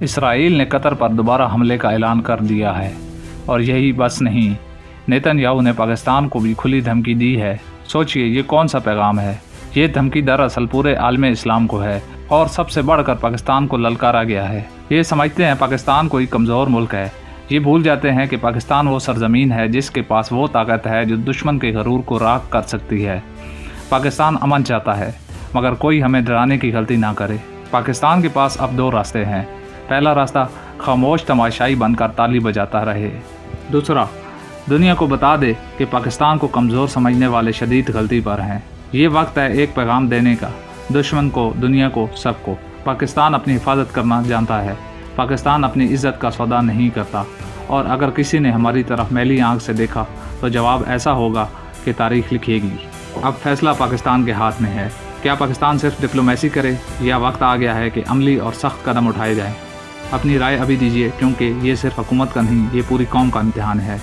اسرائیل نے قطر پر دوبارہ حملے کا اعلان کر دیا ہے، اور یہی بس نہیں، نیتن یاہو نے پاکستان کو بھی کھلی دھمکی دی ہے۔ سوچئے یہ کون سا پیغام ہے؟ یہ دھمکی دراصل پورے عالم اسلام کو ہے، اور سب سے بڑھ کر پاکستان کو للکارا گیا ہے۔ یہ سمجھتے ہیں پاکستان کوئی کمزور ملک ہے، یہ بھول جاتے ہیں کہ پاکستان وہ سرزمین ہے جس کے پاس وہ طاقت ہے جو دشمن کے غرور کو راکھ کر سکتی ہے۔ پاکستان امن چاہتا ہے، مگر کوئی ہمیں ڈرانے کی غلطی نہ کرے۔ پاکستان کے پاس اب دو راستے ہیں۔ پہلا راستہ خاموش تماشائی بن کر تالی بجاتا رہے۔ دوسرا، دنیا کو بتا دے کہ پاکستان کو کمزور سمجھنے والے شدید غلطی پر ہیں۔ یہ وقت ہے ایک پیغام دینے کا، دشمن کو، دنیا کو، سب کو۔ پاکستان اپنی حفاظت کرنا جانتا ہے، پاکستان اپنی عزت کا سودا نہیں کرتا، اور اگر کسی نے ہماری طرف میلی آنکھ سے دیکھا تو جواب ایسا ہوگا کہ تاریخ لکھے گی۔ اب فیصلہ پاکستان کے ہاتھ میں ہے۔ کیا پاکستان صرف ڈپلومیسی کرے، یا وقت آ گیا ہے کہ عملی اور سخت قدم اٹھائے جائیں؟ اپنی رائے ابھی دیجیے، کیونکہ یہ صرف حکومت کا نہیں، یہ پوری قوم کا امتحان ہے۔